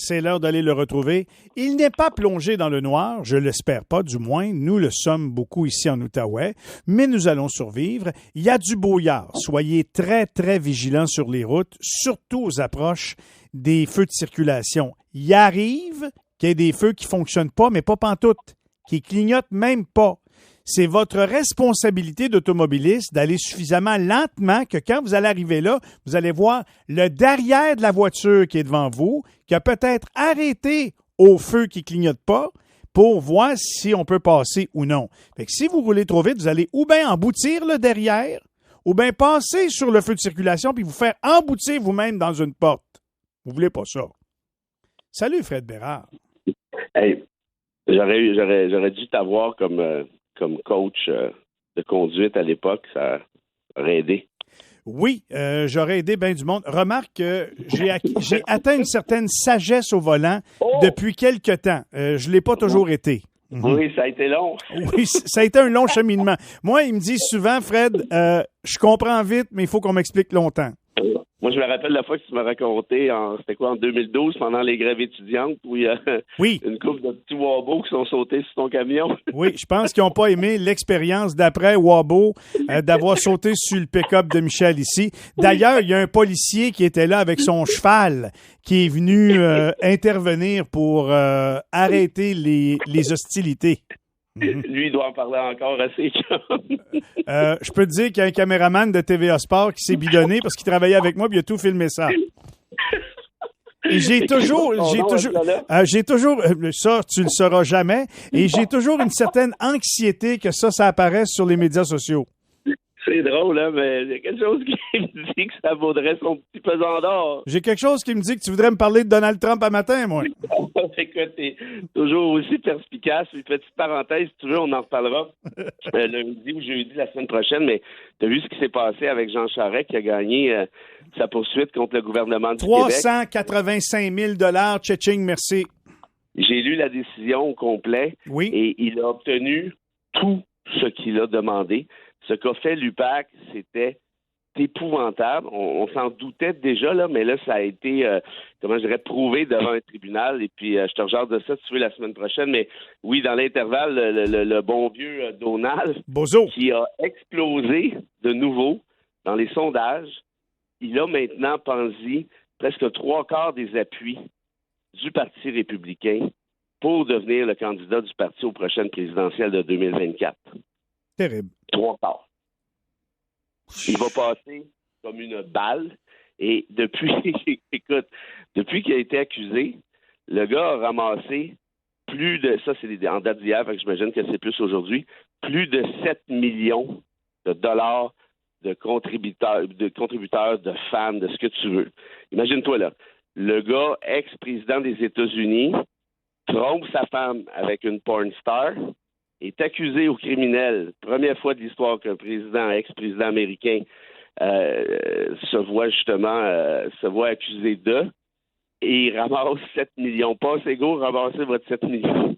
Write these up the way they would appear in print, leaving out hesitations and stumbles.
c'est l'heure d'aller le retrouver. Il n'est pas plongé dans le noir, je l'espère pas du moins, nous le sommes beaucoup ici en Outaouais, mais nous allons survivre. Il y a du brouillard, soyez très, très vigilants sur les routes, surtout aux approches des feux de circulation. Il arrive qu'il y ait des feux qui ne fonctionnent pas, mais pas pantoute, qui clignotent même pas. C'est votre responsabilité d'automobiliste d'aller suffisamment lentement que quand vous allez arriver là, vous allez voir le derrière de la voiture qui est devant vous, qui a peut-être arrêté au feu qui ne clignote pas pour voir si on peut passer ou non. Fait que si vous roulez trop vite, vous allez ou bien emboutir le derrière, ou bien passer sur le feu de circulation puis vous faire emboutir vous-même dans une porte. Vous voulez pas ça. Salut Fred Bérard. Hey, j'aurais dû t'avoir comme coach de conduite à l'époque, ça aurait aidé. Oui, j'aurais aidé bien du monde. Remarque que j'ai atteint une certaine sagesse au volant depuis quelque temps. Je ne l'ai pas toujours été. Oui, ça a été long. Oui, ça a été un long cheminement. Moi, ils me disent souvent, Fred, je comprends vite, mais il faut qu'on m'explique longtemps. Moi, je me rappelle la fois que tu m'as raconté, c'était quoi, en 2012, pendant les grèves étudiantes, où il y a une couple de petits wabos qui sont sautés sur ton camion. Oui, je pense qu'ils n'ont pas aimé l'expérience d'après Wabo d'avoir sauté sur le pick-up de Michel ici. D'ailleurs, il y a un policier qui était là avec son cheval qui est venu intervenir pour arrêter les hostilités. Lui, il doit en parler encore assez. Je peux te dire qu'il y a un caméraman de TVA Sport qui s'est bidonné parce qu'il travaillait avec moi et il a tout filmé ça. Et j'ai toujours, ça, tu le sauras jamais, et j'ai toujours une certaine anxiété que ça apparaisse sur les médias sociaux. C'est drôle, hein, mais il y a quelque chose qui me dit que ça vaudrait son petit pesant d'or. J'ai quelque chose qui me dit que tu voudrais me parler de Donald Trump à matin, moi. Écoute, t'es toujours aussi perspicace. Une petite parenthèse, si tu veux, on en reparlera lundi ou jeudi la semaine prochaine, mais tu as vu ce qui s'est passé avec Jean Charest qui a gagné sa poursuite contre le gouvernement du Québec. 385 000 tching, merci. J'ai lu la décision au complet. Oui. Et il a obtenu tout ce qu'il a demandé. Ce qu'a fait l'UPAC, c'était épouvantable. On s'en doutait déjà, là, mais là, ça a été, prouvé devant un tribunal. Et puis, je te regarde de ça, si tu veux, la semaine prochaine. Mais oui, dans l'intervalle, le bon vieux Donald, Bozo, qui a explosé de nouveau dans les sondages, il a maintenant, pense-y, presque 3/4 des appuis du Parti républicain pour devenir le candidat du parti aux prochaines présidentielles de 2024. Terrible. 3/4. Il va passer comme une balle. Et depuis qu'il a été accusé, le gars a ramassé plus de, ça c'est en date d'hier, fait que j'imagine que c'est plus aujourd'hui, plus de 7 millions de dollars de contributeurs, de fans, de ce que tu veux. Imagine-toi là, le gars, ex-président des États-Unis, trompe sa femme avec une porn star, est accusé au criminel, première fois de l'histoire qu'un ex-président américain se voit accusé de, et il ramasse 7 millions. Passez go, ramassez votre 7 millions.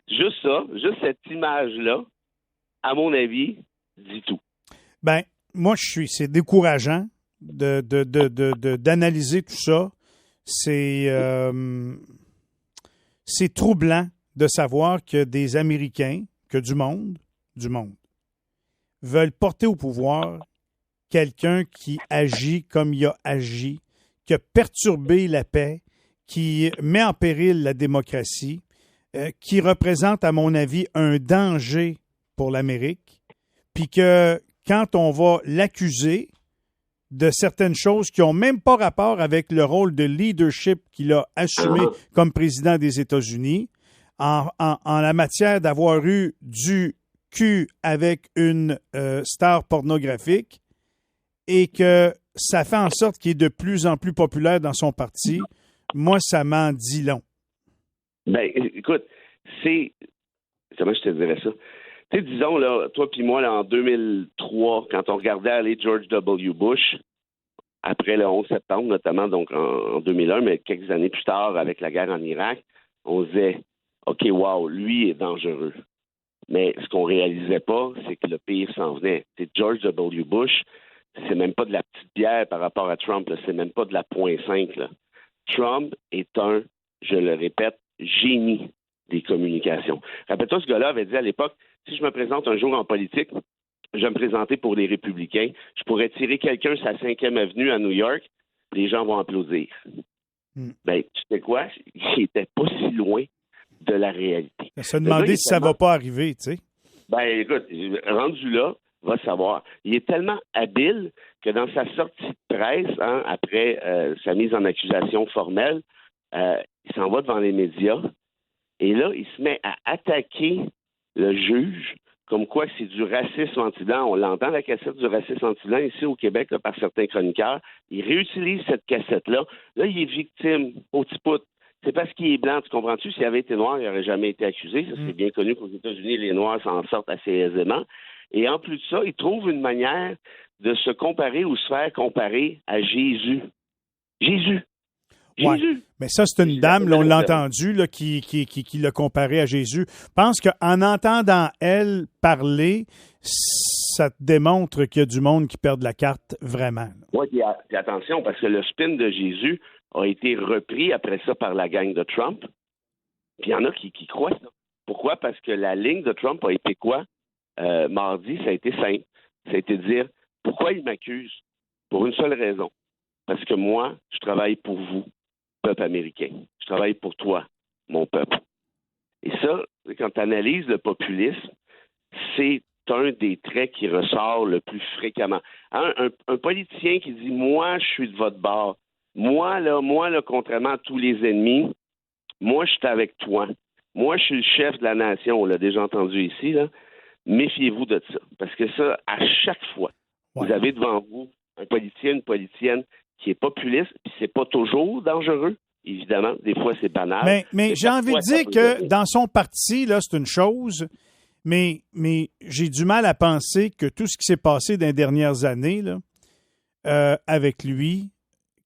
Juste cette image-là, à mon avis, dit tout. Ben, moi, c'est décourageant d'analyser tout ça. C'est troublant de savoir que des Américains, que du monde, veulent porter au pouvoir quelqu'un qui agit comme il a agi, qui a perturbé la paix, qui met en péril la démocratie, qui représente, à mon avis, un danger pour l'Amérique, puis que quand on va l'accuser de certaines choses qui n'ont même pas rapport avec le rôle de leadership qu'il a assumé comme président des États-Unis, en la matière d'avoir eu du cul avec une star pornographique et que ça fait en sorte qu'il est de plus en plus populaire dans son parti, moi, ça m'en dit long. Ben, écoute, comment je te dirais ça? Tu sais, disons, là, toi puis moi, là, en 2003, quand on regardait aller George W. Bush, après le 11 septembre, notamment, donc en 2001, mais quelques années plus tard, avec la guerre en Irak, on disait, OK, wow, lui est dangereux. Mais ce qu'on réalisait pas, c'est que le pire s'en venait. C'est George W. Bush, c'est même pas de la petite bière par rapport à Trump, là, c'est même pas de la .5, là. Trump est je le répète, génie des communications. Rappelle-toi, ce gars-là avait dit à l'époque, si je me présente un jour en politique, je vais me présenter pour les républicains, je pourrais tirer quelqu'un sur la 5e avenue à New York, les gens vont applaudir. Ben, tu sais quoi? Il n'était pas si loin de la réalité. Se demander si ça va pas arriver, tu sais. Ben, écoute, rendu là, va savoir. Il est tellement habile que dans sa sortie de presse, après sa mise en accusation formelle, il s'en va devant les médias et là, il se met à attaquer le juge comme quoi c'est du racisme anti-blanc. On l'entend, la cassette du racisme anti-blanc ici au Québec là, par certains chroniqueurs. Il réutilise cette cassette-là. Là, il est victime au petit pout. C'est parce qu'il est blanc, tu comprends-tu? S'il avait été noir, il n'aurait jamais été accusé. Ça, c'est bien connu qu'aux États-Unis, les Noirs s'en sortent assez aisément. Et en plus de ça, il trouve une manière de se comparer ou se faire comparer à Jésus. Jésus! Ouais. Mais ça, c'est une dame, là, on l'a entendu, là, qui l'a comparé à Jésus. Je pense qu'en entendant elle parler, ça te démontre qu'il y a du monde qui perd la carte vraiment. Oui, puis attention, parce que le spin de Jésus a été repris après ça par la gang de Trump. Puis il y en a qui croient ça. Pourquoi? Parce que la ligne de Trump a été quoi? Mardi, ça a été simple. Ça a été de dire, pourquoi il m'accuse? Pour une seule raison. Parce que moi, je travaille pour vous, peuple américain. Je travaille pour toi, mon peuple. Et ça, quand tu analyses le populisme, c'est un des traits qui ressort le plus fréquemment. Un politicien qui dit « Moi, je suis de votre bord. Moi, là, contrairement à tous les ennemis, moi, je suis avec toi. Moi, je suis le chef de la nation. » On l'a déjà entendu ici, là. Méfiez-vous de ça. Parce que ça, à chaque fois, vous avez devant vous un politicien, une politicienne qui est populiste, puis c'est pas toujours dangereux, évidemment. Des fois, c'est banal. Mais j'ai envie de dire que dans son parti, là, c'est une chose, mais j'ai du mal à penser que tout ce qui s'est passé dans les dernières années, là, avec lui,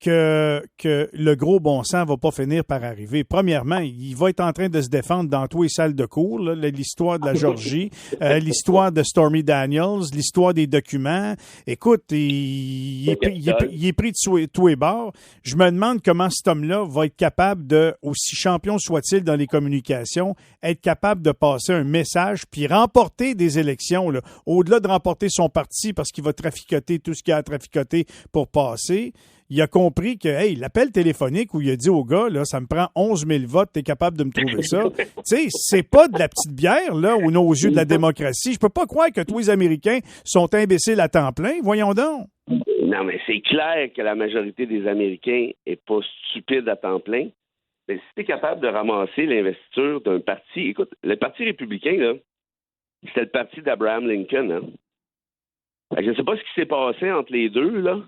que le gros bon sens va pas finir par arriver. Premièrement, il va être en train de se défendre dans tous les salles de cours, là, l'histoire de la Georgie, l'histoire de Stormy Daniels, l'histoire des documents. Écoute, il est pris de tous les bords. Je me demande comment cet homme-là va être capable de, aussi champion soit-il dans les communications, être capable de passer un message puis remporter des élections, là, au-delà de remporter son parti parce qu'il va traficoter tout ce qu'il a à traficoter pour passer. Il a compris que, hey, l'appel téléphonique où il a dit au gars, là, ça me prend 11 000 votes, t'es capable de me trouver ça. Tu sais, c'est pas de la petite bière, là, aux yeux de la démocratie. Je peux pas croire que tous les Américains sont imbéciles à temps plein. Voyons donc. Non, mais c'est clair que la majorité des Américains est pas stupide à temps plein. Mais si t'es capable de ramasser l'investiture d'un parti, écoute, le Parti républicain, là, c'était le parti d'Abraham Lincoln, hein. Je ne sais pas ce qui s'est passé entre les deux, là.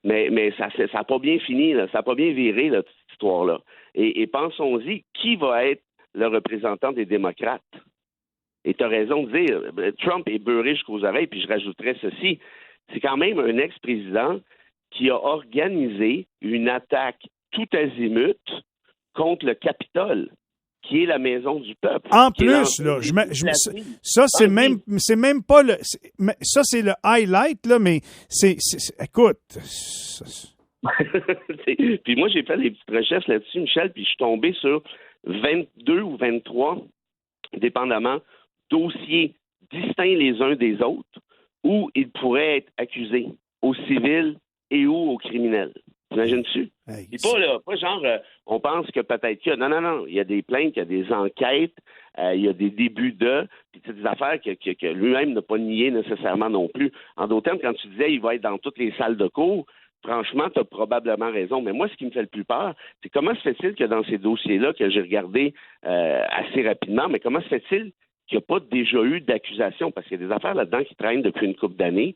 Mais ça n'a pas bien fini, là. Ça n'a pas bien viré, là, cette histoire-là. Et pensons-y, qui va être le représentant des démocrates? Et tu as raison de dire, Trump est beurré jusqu'aux oreilles, puis je rajouterais ceci, c'est quand même un ex-président qui a organisé une attaque tout azimut contre le Capitole, qui est la maison du peuple. En plus, là, ça, c'est même pas le... Ça, c'est le highlight, là, mais écoute... Puis moi, j'ai fait des petites recherches là-dessus, Michel, puis je suis tombé sur 22 ou 23, dépendamment, dossiers distincts les uns des autres, où ils pourraient être accusés, aux civils et ou aux criminels. T'imagines-tu? Hey, pas genre, on pense que peut-être qu'il y a... Non. Il y a des plaintes, il y a des enquêtes, il y a des débuts puis c'est des affaires que lui-même n'a pas nié nécessairement non plus. En d'autres termes, quand tu disais il va être dans toutes les salles de cours, franchement, tu as probablement raison. Mais moi, ce qui me fait le plus peur, c'est comment se fait-il que dans ces dossiers-là, que j'ai regardé assez rapidement, mais comment se fait-il qu'il n'y a pas déjà eu d'accusation? Parce qu'il y a des affaires là-dedans qui traînent depuis une couple d'années.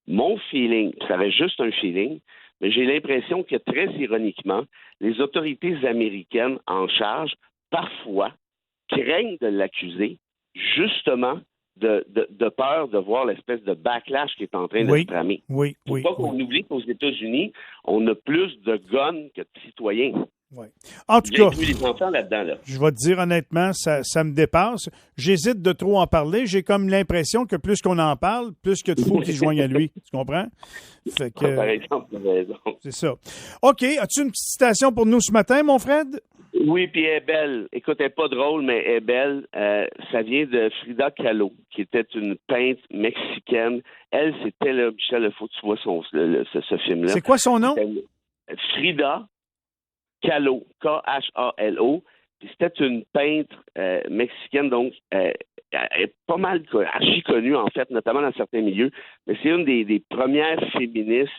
Mon feeling, ça reste juste un feeling, mais j'ai l'impression que, très ironiquement, les autorités américaines en charge, parfois, craignent de l'accuser, justement, de peur de voir l'espèce de backlash qui est en train de se tramer. Oui. Faut pas qu'on oublie qu'aux États-Unis, on a plus de guns que de citoyens. Ouais. En tout J'ai cas, inclus les enfants là-dedans, là. je vais te dire honnêtement, ça me dépasse. J'hésite de trop en parler. J'ai comme l'impression que plus qu'on en parle, plus que de fous qui se joignent à lui. Tu comprends? Fait que, Par exemple, tu as raison. c'est ça. OK. As-tu une petite citation pour nous ce matin, mon Fred? Oui, puis elle est belle. Écoute, elle n'est pas drôle, mais elle est belle. Ça vient de Frida Kahlo, qui était une peintre mexicaine. Elle, c'était, là, Michel, il faut que tu vois ce film-là. C'est quoi son nom? Frida Kahlo, K-H-A-L-O. Puis c'était une peintre mexicaine, donc elle est pas mal archi connue, en fait, notamment dans certains milieux. Mais c'est une des premières féministes,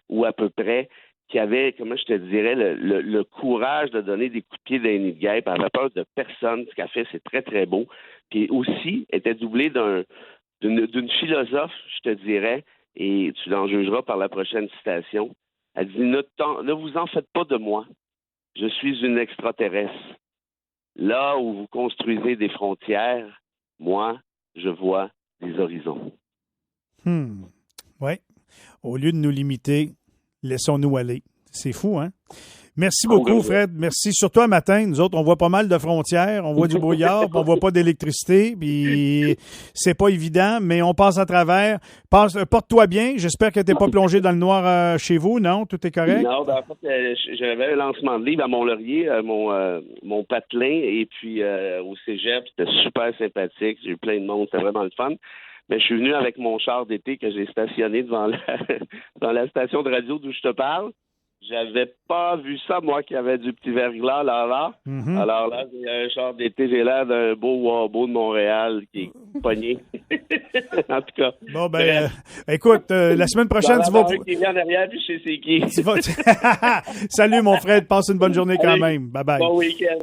ou à peu près, qui avait, comment je te dirais, le courage de donner des coups de pied dans les nids de guêpes. Elle avait peur de personne. Ce qu'elle fait, c'est très, très beau. Puis aussi, elle était doublée d'une philosophe, je te dirais, et tu l'en jugeras par la prochaine citation. Elle dit, ne vous en faites pas de moi. Je suis une extraterrestre. Là où vous construisez des frontières, moi, je vois des horizons. Oui. Au lieu de nous limiter, laissons-nous aller. C'est fou, hein? Merci beaucoup, Fred. Merci. Surtout un matin, nous autres, on voit pas mal de frontières, on voit du brouillard, puis on voit pas d'électricité, puis c'est pas évident, mais on passe à travers. Porte-toi bien. J'espère que t'es pas plongé dans le noir chez vous, non? Tout est correct? Non, ben, en fait, j'avais un lancement de livre à Mont-Laurier, mon patelin, et puis au cégep, c'était super sympathique. J'ai eu plein de monde, c'était vraiment le fun. Mais je suis venu avec mon char d'été que j'ai stationné devant dans la station de radio d'où je te parle. J'avais pas vu ça, moi, qui avait du petit verglas là. Mm-hmm. Alors là, j'ai un char d'été, j'ai l'air d'un beau Wabo de Montréal qui est pogné. En tout cas. Bon, ben, écoute, la semaine prochaine, tu vas... Qui vient en arrière, puis je sais c'est qui. Salut, mon Fred. Passe une bonne journée quand même. Bye-bye. Bon week-end.